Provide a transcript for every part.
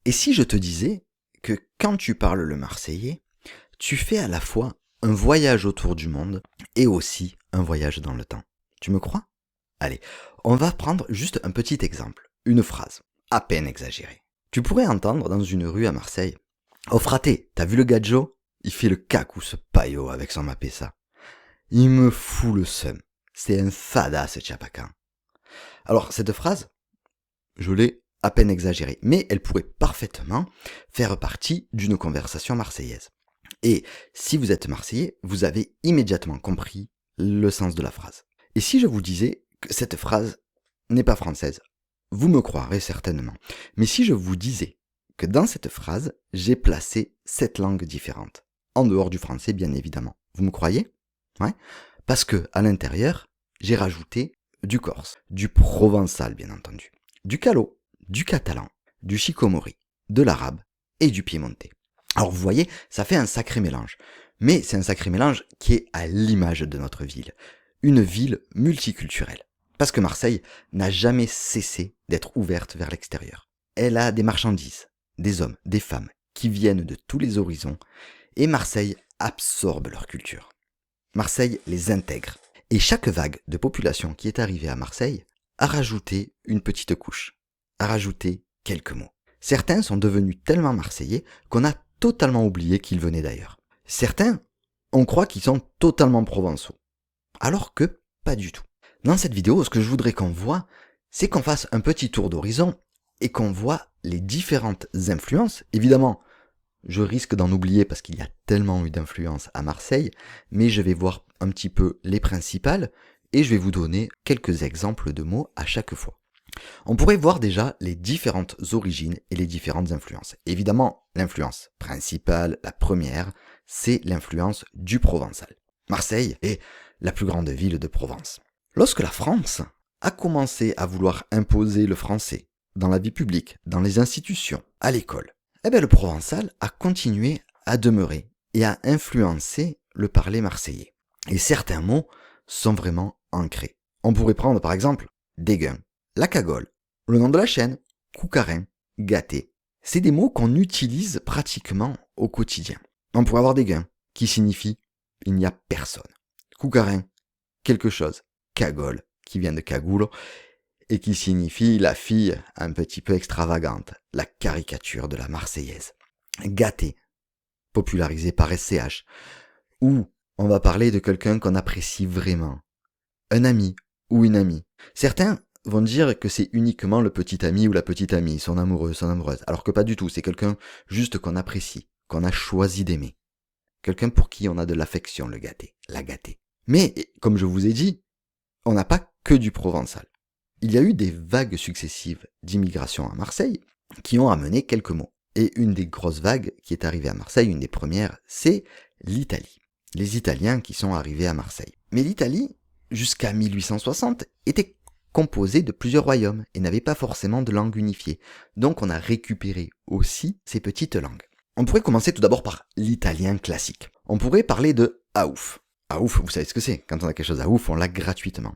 Et si je te disais que quand tu parles le marseillais, tu fais à la fois un voyage autour du monde et aussi un voyage dans le temps. Tu me crois? Allez, on va prendre juste un petit exemple, une phrase, à peine exagérée. Tu pourrais entendre dans une rue à Marseille: Oh fraté, t'as vu le gadjo? Il fait le cacou ce paillot avec son mapessa. Il me fout le seum. C'est un fada ce Tchapacan. Alors cette phrase, je l'ai à peine exagérée, mais elle pourrait parfaitement faire partie d'une conversation marseillaise. Et si vous êtes marseillais, vous avez immédiatement compris le sens de la phrase. Et si je vous disais que cette phrase n'est pas française, vous me croirez certainement. Mais si je vous disais que dans cette phrase, j'ai placé 7 langues différentes, en dehors du français bien évidemment, vous me croyez? Ouais. Parce que à l'intérieur, j'ai rajouté du corse, du provençal bien entendu, du calo, du catalan, du chikomori, de l'arabe et du piémontais. Alors vous voyez, ça fait un sacré mélange. Mais c'est un sacré mélange qui est à l'image de notre ville. Une ville multiculturelle. Parce que Marseille n'a jamais cessé d'être ouverte vers l'extérieur. Elle a des marchandises, des hommes, des femmes qui viennent de tous les horizons. Et Marseille absorbe leur culture. Marseille les intègre. Et chaque vague de population qui est arrivée à Marseille a rajouté une petite couche, a rajouté quelques mots. Certains sont devenus tellement marseillais qu'on a totalement oublié qu'ils venaient d'ailleurs. Certains, on croit qu'ils sont totalement provençaux, alors que pas du tout. Dans cette vidéo, ce que je voudrais qu'on voit, c'est qu'on fasse un petit tour d'horizon et qu'on voit les différentes influences. Évidemment, je risque d'en oublier parce qu'il y a tellement eu d'influences à Marseille, mais je vais voir un petit peu les principales et je vais vous donner quelques exemples de mots à chaque fois. On pourrait voir déjà les différentes origines et les différentes influences. Évidemment, l'influence principale, la première, c'est l'influence du provençal. Marseille est la plus grande ville de Provence. Lorsque la France a commencé à vouloir imposer le français dans la vie publique, dans les institutions, à l'école, le provençal a continué à demeurer et à influencer le parler marseillais. Et certains mots sont vraiment ancrés. On pourrait prendre par exemple déguin, la cagole, le nom de la chaîne, coucarin, gâté. C'est des mots qu'on utilise pratiquement au quotidien. On pourrait avoir déguin, qui signifie il n'y a personne. Coucarin, quelque chose. Cagole, qui vient de cagoule, et qui signifie la fille un petit peu extravagante, la caricature de la Marseillaise. Gâté, popularisé par SCH, où on va parler de quelqu'un qu'on apprécie vraiment. Un ami ou une amie. Certains vont dire que c'est uniquement le petit ami ou la petite amie, son amoureux, son amoureuse, alors que pas du tout, c'est quelqu'un juste qu'on apprécie, qu'on a choisi d'aimer. Quelqu'un pour qui on a de l'affection, le gâté, la gâtée. Mais, comme je vous ai dit, on n'a pas que du provençal. Il y a eu des vagues successives d'immigration à Marseille qui ont amené quelques mots. Et une des grosses vagues qui est arrivée à Marseille, une des premières, c'est l'Italie. Les Italiens qui sont arrivés à Marseille. Mais l'Italie, jusqu'à 1860, était composée de plusieurs royaumes et n'avait pas forcément de langue unifiée. Donc on a récupéré aussi ces petites langues. On pourrait commencer tout d'abord par l'italien classique. On pourrait parler de aouf. Aouf, vous savez ce que c'est. Quand on a quelque chose à ouf, on l'a gratuitement.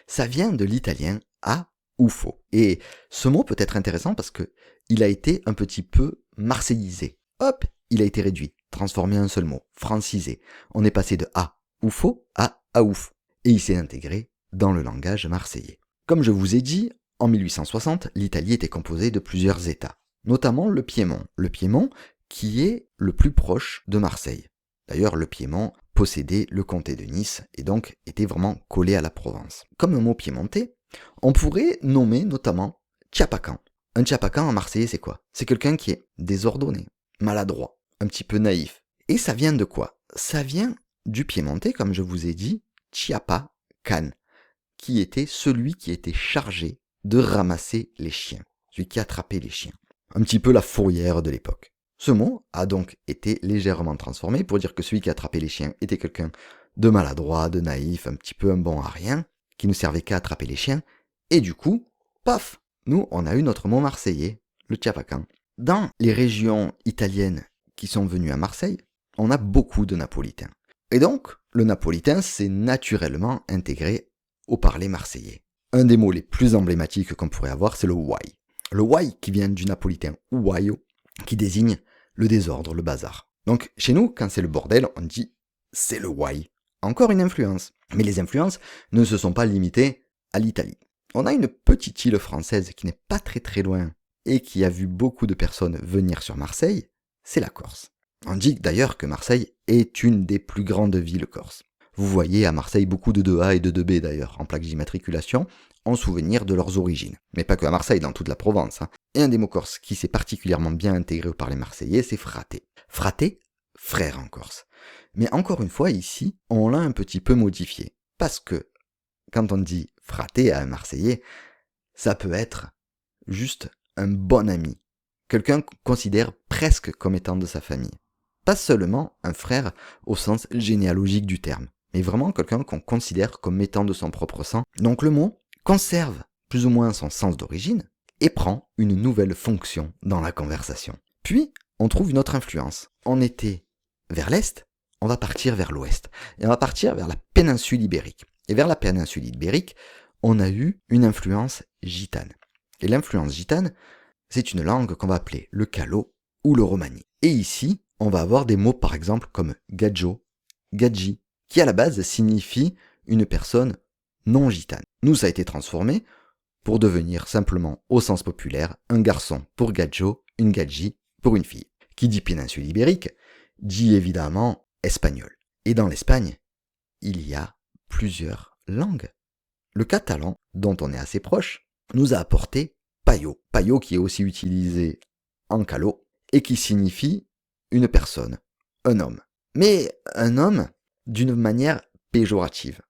Ça vient de l'italien a ufo. Et ce mot peut être intéressant parce que il a été un petit peu marseillisé. Hop, il a été réduit, transformé en un seul mot, francisé. On est passé de a ufo à aouf. Et il s'est intégré dans le langage marseillais. Comme je vous ai dit, en 1860, l'Italie était composée de plusieurs États, notamment le Piémont. Le Piémont qui est le plus proche de Marseille. D'ailleurs, le Piémont possédait le comté de Nice et donc était vraiment collé à la Provence. Comme un mot piémontais, on pourrait nommer notamment Tchapacan. Un Tchapacan en marseillais, c'est quoi? C'est quelqu'un qui est désordonné, maladroit, un petit peu naïf. Et ça vient de quoi? Ça vient du piémontais, comme je vous ai dit, Tchapacan, qui était celui qui était chargé de ramasser les chiens, celui qui attrapait les chiens. Un petit peu la fourrière de l'époque. Ce mot a donc été légèrement transformé pour dire que celui qui attrapait les chiens était quelqu'un de maladroit, de naïf, un petit peu un bon à rien, qui ne servait qu'à attraper les chiens, et du coup, paf, nous on a eu notre mot marseillais, le Tchapacan. Dans les régions italiennes qui sont venues à Marseille, on a beaucoup de napolitains. Et donc, le napolitain s'est naturellement intégré au parler marseillais. Un des mots les plus emblématiques qu'on pourrait avoir, c'est le ouai. Le ouai qui vient du napolitain ouaio, qui désigne le désordre, le bazar. Donc chez nous, quand c'est le bordel, on dit c'est le why. Encore une influence. Mais les influences ne se sont pas limitées à l'Italie. On a une petite île française qui n'est pas très très loin et qui a vu beaucoup de personnes venir sur Marseille, c'est la Corse. On dit d'ailleurs que Marseille est une des plus grandes villes corses. Vous voyez à Marseille beaucoup de 2A et de 2B d'ailleurs en plaque d'immatriculation, en souvenir de leurs origines. Mais pas que à Marseille, dans toute la Provence. Et un des mots corses qui s'est particulièrement bien intégré par les Marseillais, c'est frate. Frate, frère en Corse. Mais encore une fois, ici, on l'a un petit peu modifié. Parce que, quand on dit frate à un Marseillais, ça peut être juste un bon ami. Quelqu'un qu'on considère presque comme étant de sa famille. Pas seulement un frère au sens généalogique du terme, mais vraiment quelqu'un qu'on considère comme étant de son propre sang. Donc le mot conserve plus ou moins son sens d'origine et prend une nouvelle fonction dans la conversation. Puis, on trouve une autre influence. On était vers l'est, on va partir vers l'ouest. Et on va partir vers la péninsule ibérique. Et vers la péninsule ibérique, on a eu une influence gitane. Et l'influence gitane, c'est une langue qu'on va appeler le calo ou le romani. Et ici, on va avoir des mots par exemple comme gadjo, gadji, qui à la base signifie une personne non gitane. Nous, ça a été transformé pour devenir simplement, au sens populaire, un garçon pour gadjo, une gadji pour une fille. Qui dit péninsule ibérique, dit évidemment espagnol. Et dans l'Espagne, il y a plusieurs langues. Le catalan, dont on est assez proche, nous a apporté payo. Payo qui est aussi utilisé en calo et qui signifie une personne, un homme. Mais un homme d'une manière péjorative.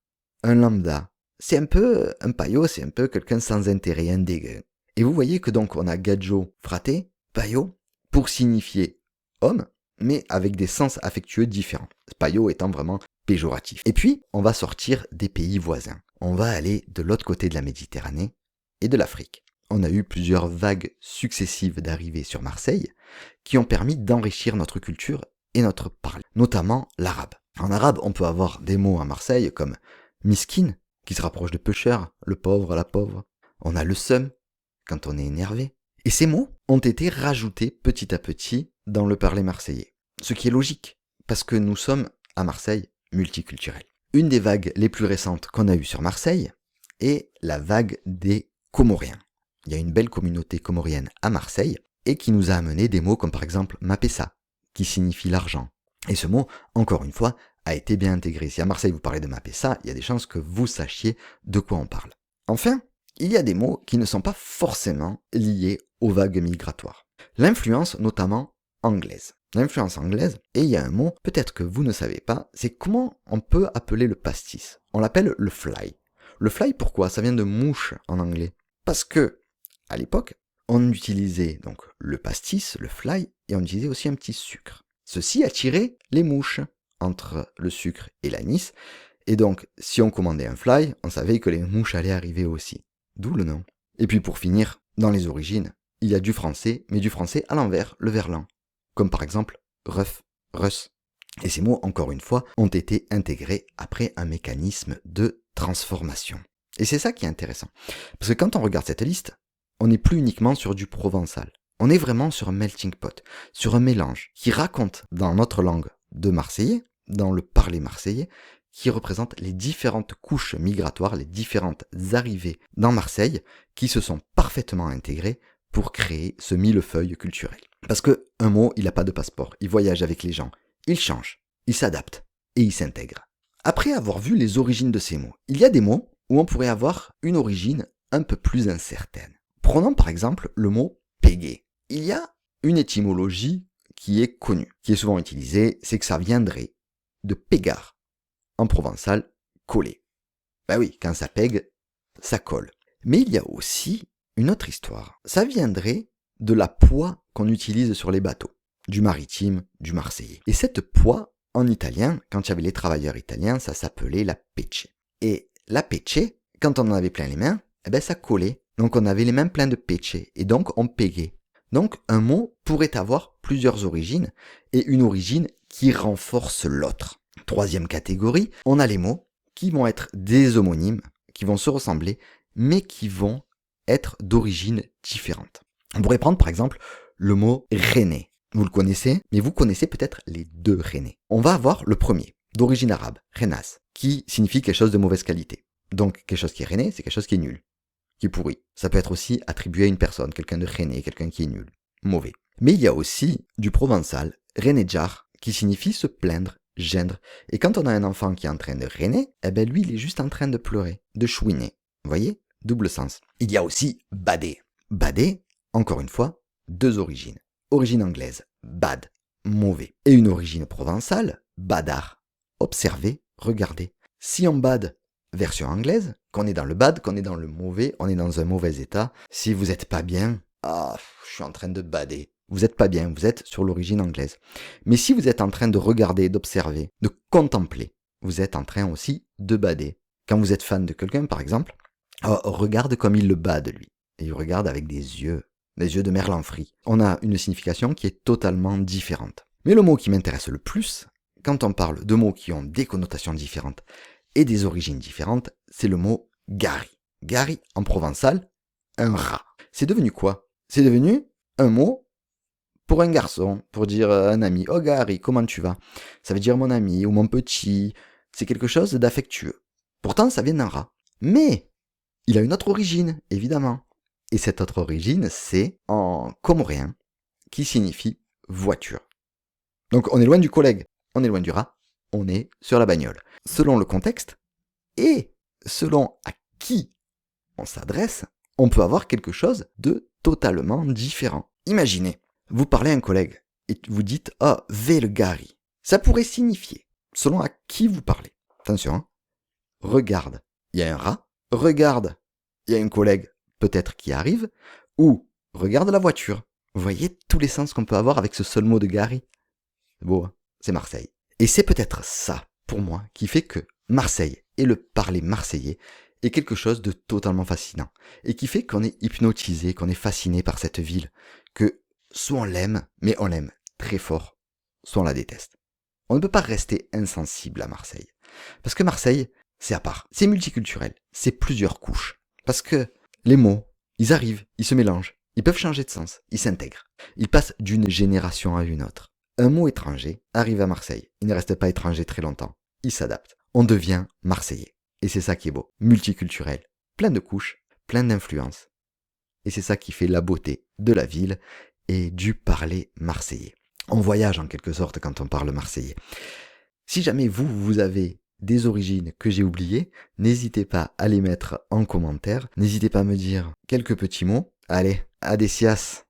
Un lambda. C'est un peu, un payo, c'est un peu quelqu'un sans intérêt, un dégueu. Et vous voyez que donc on a gadjo, frate, payo, pour signifier homme, mais avec des sens affectueux différents. Payo étant vraiment péjoratif. Et puis, on va sortir des pays voisins. On va aller de l'autre côté de la Méditerranée et de l'Afrique. On a eu plusieurs vagues successives d'arrivées sur Marseille qui ont permis d'enrichir notre culture et notre parler, notamment l'arabe. En arabe, on peut avoir des mots à Marseille comme miskin, qui se rapproche de pêcheur, le pauvre, la pauvre. On a le seum, quand on est énervé. Et ces mots ont été rajoutés petit à petit dans le parler marseillais. Ce qui est logique, parce que nous sommes, à Marseille, multiculturels. Une des vagues les plus récentes qu'on a eues sur Marseille est la vague des Comoriens. Il y a une belle communauté comorienne à Marseille et qui nous a amené des mots comme par exemple mapessa, qui signifie l'argent. Et ce mot, encore une fois, a été bien intégré. Si à Marseille vous parlez de mapessa, il y a des chances que vous sachiez de quoi on parle. Enfin, il y a des mots qui ne sont pas forcément liés aux vagues migratoires. L'influence notamment anglaise. L'influence anglaise, et il y a un mot, peut-être que vous ne savez pas, c'est comment on peut appeler le pastis. On l'appelle le fly. Le fly, pourquoi? Ça vient de mouche en anglais. Parce que, à l'époque, on utilisait donc le pastis, le fly, et on utilisait aussi un petit sucre. Ceci attirait les mouches entre le sucre et l'anis, et donc si on commandait un fly, on savait que les mouches allaient arriver aussi. D'où le nom. Et puis pour finir, dans les origines, il y a du français, mais du français à l'envers, le verlan. Comme par exemple ref, rus. Et ces mots, encore une fois, ont été intégrés après un mécanisme de transformation. Et c'est ça qui est intéressant. Parce que quand on regarde cette liste, on n'est plus uniquement sur du provençal. On est vraiment sur un melting pot, sur un mélange qui raconte dans notre langue de marseillais, dans le parler marseillais, qui représente les différentes couches migratoires, les différentes arrivées dans Marseille, qui se sont parfaitement intégrées pour créer ce millefeuille culturel. Parce que un mot, il n'a pas de passeport, il voyage avec les gens, il change, il s'adapte et il s'intègre. Après avoir vu les origines de ces mots, il y a des mots où on pourrait avoir une origine un peu plus incertaine. Prenons par exemple le mot pégué. Il y a une étymologie qui est connue, qui est souvent utilisée, c'est que ça viendrait de pégard, en provençal, coller. Ben oui, quand ça pègue, ça colle. Mais il y a aussi une autre histoire. Ça viendrait de la poix qu'on utilise sur les bateaux, du maritime, du marseillais. Et cette poix, en italien, quand il y avait les travailleurs italiens, ça s'appelait la pecce. Et la pecce, quand on en avait plein les mains, eh ben ça collait. Donc on avait les mains pleines de pecce, et donc on pégait. Donc un mot pourrait avoir plusieurs origines, et une origine qui renforce l'autre. Troisième catégorie, on a les mots qui vont être des homonymes, qui vont se ressembler, mais qui vont être d'origine différente. On pourrait prendre par exemple le mot rennais. Vous le connaissez, mais vous connaissez peut-être les deux rennais. On va avoir le premier, d'origine arabe, rennas, qui signifie quelque chose de mauvaise qualité. Donc quelque chose qui est rennais, c'est quelque chose qui est nul, qui est pourri. Ça peut être aussi attribué à une personne, quelqu'un de rennais, quelqu'un qui est nul, mauvais. Mais il y a aussi du provençal, rennejar, qui signifie se plaindre, geindre. Et quand on a un enfant qui est en train de renner, eh ben lui, il est juste en train de pleurer, de chouiner. Vous voyez? Double sens. Il y a aussi bader. Bader, encore une fois, deux origines. Origine anglaise, bad, mauvais. Et une origine provençale, badar, observer, regarder. Si on bad, version anglaise, qu'on est dans le bad, qu'on est dans le mauvais, on est dans un mauvais état. Si vous n'êtes pas bien, je suis en train de bader. Vous n'êtes pas bien, vous êtes sur l'origine anglaise. Mais si vous êtes en train de regarder, d'observer, de contempler, vous êtes en train aussi de bader. Quand vous êtes fan de quelqu'un, par exemple, regarde comme il le bade, lui. Et il regarde avec des yeux de merlan-frit. On a une signification qui est totalement différente. Mais le mot qui m'intéresse le plus, quand on parle de mots qui ont des connotations différentes et des origines différentes, c'est le mot gari. Gari, en provençal, un rat. C'est devenu quoi? C'est devenu un mot pour un garçon, pour dire à un ami, oh Gary, comment tu vas? Ça veut dire mon ami ou mon petit. C'est quelque chose d'affectueux. Pourtant, ça vient d'un rat. Mais il a une autre origine, évidemment. Et cette autre origine, c'est en comorien, qui signifie voiture. Donc on est loin du collègue, on est loin du rat, on est sur la bagnole. Selon le contexte, et selon à qui on s'adresse, on peut avoir quelque chose de totalement différent. Imaginez, vous parlez à un collègue et vous dites « Ah, vel Gary ». Ça pourrait signifier, selon à qui vous parlez. Attention, hein. Regarde, il y a un rat. Regarde, il y a un collègue peut-être qui arrive. Ou regarde la voiture. Vous voyez tous les sens qu'on peut avoir avec ce seul mot de Gary. Bon, hein, c'est Marseille. Et c'est peut-être ça, pour moi, qui fait que Marseille et le parler marseillais est quelque chose de totalement fascinant. Et qui fait qu'on est hypnotisé, qu'on est fasciné par cette ville. Que soit on l'aime, mais on l'aime très fort, soit on la déteste. On ne peut pas rester insensible à Marseille. Parce que Marseille, c'est à part. C'est multiculturel. C'est plusieurs couches. Parce que les mots, ils arrivent, ils se mélangent. Ils peuvent changer de sens. Ils s'intègrent. Ils passent d'une génération à une autre. Un mot étranger arrive à Marseille. Il ne reste pas étranger très longtemps. Il s'adapte. On devient marseillais. Et c'est ça qui est beau. Multiculturel. Plein de couches, plein d'influences. Et c'est ça qui fait la beauté de la ville et du parler marseillais. On voyage en quelque sorte quand on parle marseillais. Si jamais vous avez des origines que j'ai oubliées, n'hésitez pas à les mettre en commentaire. N'hésitez pas à me dire quelques petits mots. Allez, adesias!